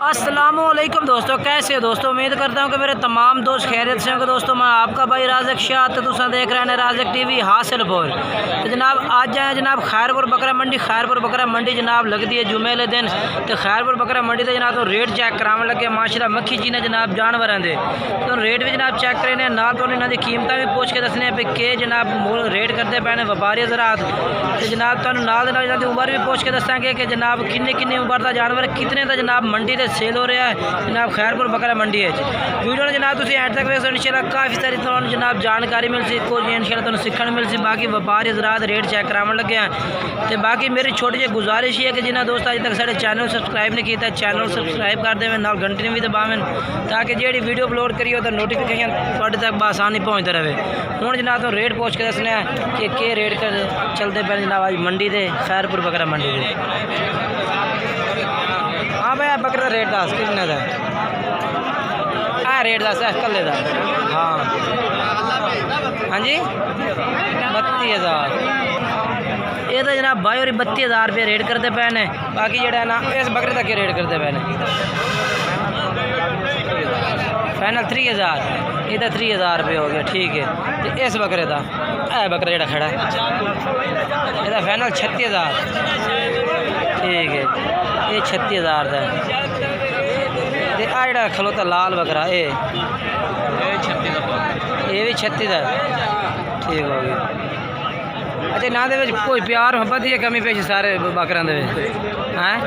अस्सलामुअलैकुम दोस्तों, कैसे हो दोस्तों। उम्मीद करता हूँ कि मेरे तमाम दोस्त खैरियत से होंगे। दोस्तों मैं आपका भाई राज़क शाह, तो तुम देख रहे हैं राज़क टीवी हासिलपुर। तो जनाब आज जाए जनाब खैरपुर बकरा मंडी। खैरपुर बकरा मंडी जनाब लगती है जुमे वाले दिन। तो खैरपुर बकरा मंडी से जनाब तो रेट चेक कराने लगे माशाल्लाह मक्खी जी ने जनाब जानवर आते तो रेट भी जनाब चेक करें ना, तो इन्होंने कीमत भी पूछ के दसने पे के जनाब रेट करते पे व्यापारी हज़रात। तो जनाब तुम नाल उम्र भी पूछ के दसांगे कि जनाब किन्ने किन्ने उम्र का जानवर कितने का जनाब मंडी से सेल हो रहा है जनाब खैरपुर बकरा मंडी है। वीडियो ने जनाब तुम एंड तक वेखो, इंशाल्लाह काफ़ी सारी तुम जनाब जानकारी मिल सी, कुछ इंशाल्लाह तुम सीखने मिल सी। बाकी व्यापारी हज़रात रेट चेक कराने लगे हैं। तो बाकी मेरी छोटी जी गुजारिश ही है कि जिन्हें दोस्त अज तक साढ़े चैनल सब्सक्राइब नहीं किया, चैनल सब्सक्राइब कर देवें, नाल घंटी भी दबावें ताकि जी वीडियो अपलोड करिए तो नोटिफिकेशन थोड़े तक बसानी पहुँचते रहे। हूँ जनाब तो रेट पूछ के दसने कि रेट चलते पे जनाब अज मंडी से खैरपुर बकरा मंडी से। हाँ भाई बकरे का रेट दस कितने का रेट दस है कल्ले का। हाँ हाँ जी 32,000 ये तो जनाब भाई और 32,000 रुपये रेट करते पे ने। बाकी जोड़ा ना इस बकरे का क्या रेट करते पे ने फाइनल 3,000, ये तो 3,000 रुपये हो गया। ठीक है तो इस बकरे का बकरा जोड़ा खड़ा है ये फाइनल 36,000। ठीक है ये 36,000 का आ जो खलोता लाल बकरा ये भी 36 का। ठीक हो गया। अच्छा ना दे कोई प्यार मोहब्बत ही कमी पेश सारे बकरों के हैं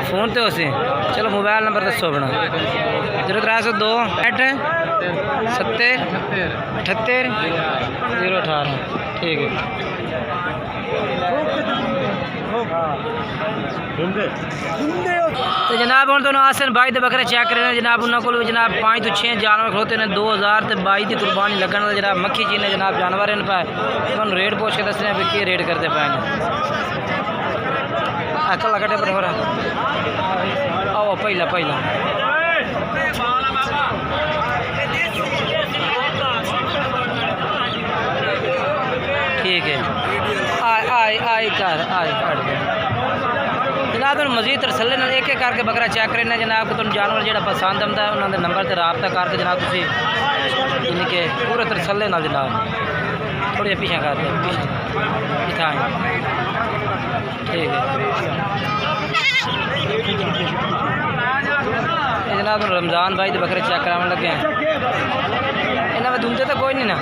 फोन तो उसे। चलो मोबाइल नंबर दसो अपना 0302 70 78 018। ठीक है तो जनाब हम दोनों आसन भाई तो बकरे चेक कर रहे हैं जनाब। उन्होंने को जनाब 5 तो 6 जानवर खलोते हैं 2022 की कुर्बानी लगने वाला जनाब मक्खी जी ने जनाब जानवर इन पाए तो रेट पूछ के दस रहे हैं कि रेट करते पाए अकल कटे पर हो रहा आओ पहला पहला। ठीक है आई कर जनाब तुम मजीद तरसले एक एक करके बकरा चेक करना जनाब। तुम जानवर जो पसंद आता है उन्होंने नंबर से रबता करके जनाब तुम इनके पूरे तरसले ना जनाब थोड़े पीछे कर दे पीछा। ठीक है जनाब तुम रमज़ान भाई तो बकरे चेक कराने लगे हैं। इन्हें में दूधे तो कोई नहीं ना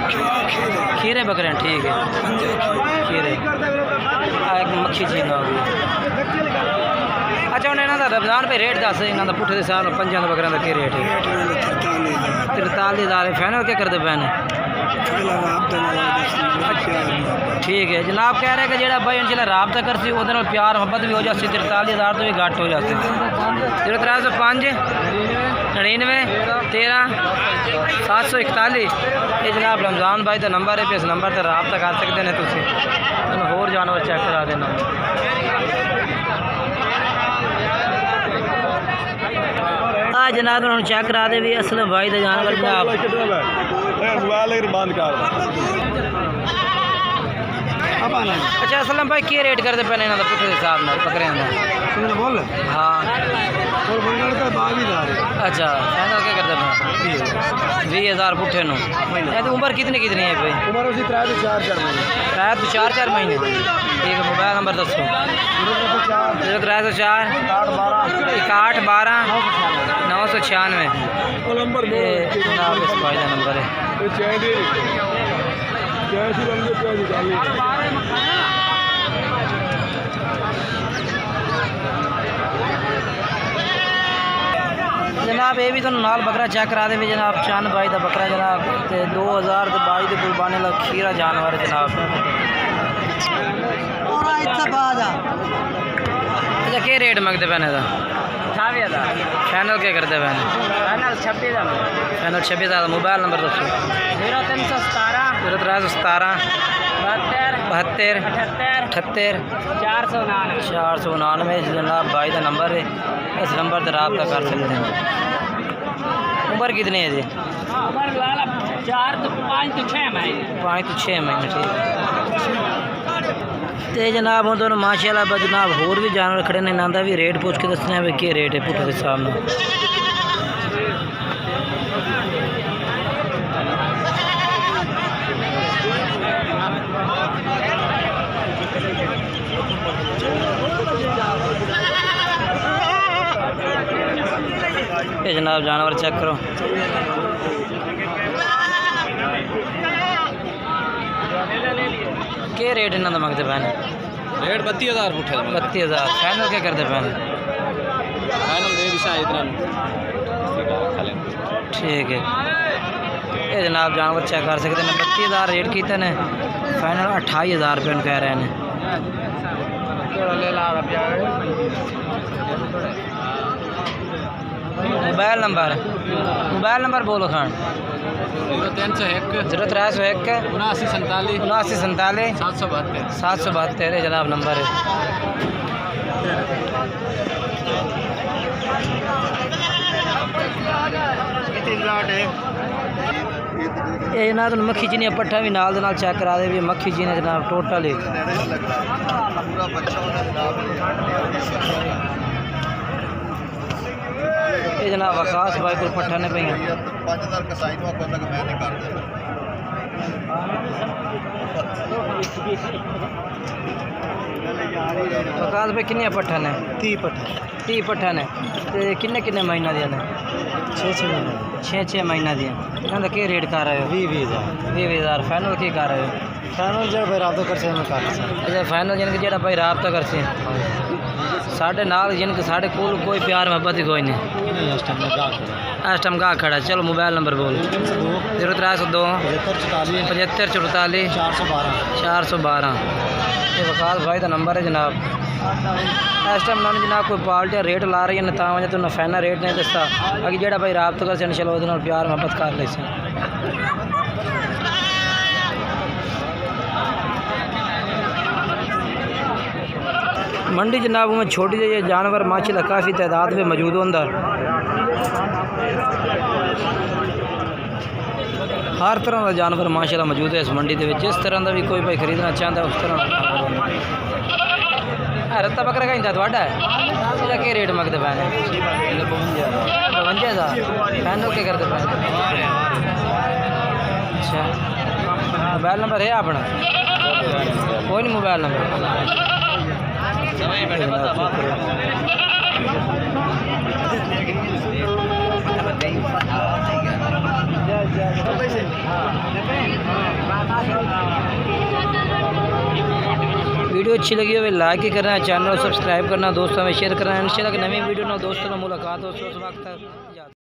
खीरे बकरे हैं। ठीक है खीरे एक मक्खी चीज हो गई। अच्छा हूँ इन्हों का रमज़ान पे रेट दस इन्हों का पुट्ठे के साल 5 बकरों का क्या रेट है 43,000 फाइनल क्या करते पे ने। ठीक है जनाब कह रहे हैं कि जो भाई इंशाल्लाह रबता करती वो प्यार मोहब्बत भी हो जाती 43,000 तो भी घट हो जाते 0305 99 13 741। ये जनाब रमज़ान भाई का नंबर है, इस नंबर पर रबता कर सकते हैं। तुम होर जानवर चेक करा देना। आज जनाब हम चेक करा दे भी असल भाई का जानवर जनाब। अच्छा असलम भाई क्या रेट करते पे इन्हों का पुट्ठे के हिसाब न बकरिया का। हाँ अच्छा फाइनल क्या करते पे 20,000 पुट्ठे नो। उम्र कितनी कितनी है भाई उम्र 3 तो 4 महीने। ठीक है मोबाइल नंबर दसो 0304 61 12 996 जनाब इस भाई का नंबर है। जनाब ये भी तो नाल बकरा चेक करा दे जनाब। चांद भाई का बकरा जनाब 2022 की कुर्बानी का खीरा जानवर जनाब। अच्छा क्या रेट मंगते पैने का फाइनल क्या करते पे फाइनल 26,000। मोबाइल नंबर दसो 0317 72 78 499 जनाब भाई का नंबर है। इस नंबर पर रबता कर सकते हैं। उम्र कितनी है जी 5 तो 6 महीने। ठीक है तो जनाब हम दोनों माशाल्लाह जनाब होर भी जानवर खड़े ने, इन्हों का भी रेट पूछ के दसना है कि रेट है पुट्ठे के हिसाब नाल। ये जनाब जानवर चेक करो। क्या रेट इन्हों का मंगते पे? रेट 32,000 पुट्ठे 32,000। फाइनल क्या करते पे? फाइनल दे दी शायद इतना ठीक है। ये जनाब जानवर चेक कर सकते हैं, 32,000 रेट किए ने, फाइनल 28,000 रुपये कह रहे हैं। मोबाइल नंबर बोलो खान। 0301 0301 79 47 772 जनाब नंबर है। ये जनाब मक्खी चीनी पट्ठा भी नाल दे नाल चेक करा दे भी मक्खी चीनी जनाब टोटल ही। ये जनाब आकाश भाई को पट्ठा ने पे आकाश भाई किन्ने पट्ठा ने? 30 पट्ठा ने। किन्ने किन्ने महीना दिया ने? 6 महीना दिया। इन्होंने क्या रेट कर रहे हो? 20,000। फाइनल क्या कर रहे हो? फाइनल जो भाई राब्ता कर से अच्छा फाइनल यानी कि जो भाई राब्ता कर से साढ़े नाल यानी कि साढ़े कोल कोई प्यार मोहब्बत ही कोई नहीं। इस टाइम गा खड़ा। चलो मोबाइल नंबर बोल। 0302 75 44 412। ये वकास भाई का नंबर है जनाब। इस टाइम ना जनाब कोई पार्टी रेट ला रही है ना ता वजह तो नफैना रेट नहीं दसता। अगर जो भाई राब्ता कर से चलो वो प्यार मोहब्बत कर ले। मंडी जनाब में छोटी जी जानवर माशाल्लाह काफ़ी तादाद में मौजूद होंदा। हर तरह का जानवर माशाल्लाह मौजूद है इस मंडी के। जिस तरह का भी कोई भाई खरीदना चाहता है उस तरह रत्ता बकरा का थोड़ा है। इसका क्या रेट मंगते पे? 52,000। फाइनल क्या करते पे? अच्छा मोबाइल नंबर है अपना? कोई नहीं मोबाइल नंबर। वीडियो अच्छी लगी हो लाइक ही करना, चैनल सब्सक्राइब करना, दोस्तों में शेयर करना। इंशाल्लाह नई वीडियो ना दोस्तों में मुलाकात हो। उस वक्त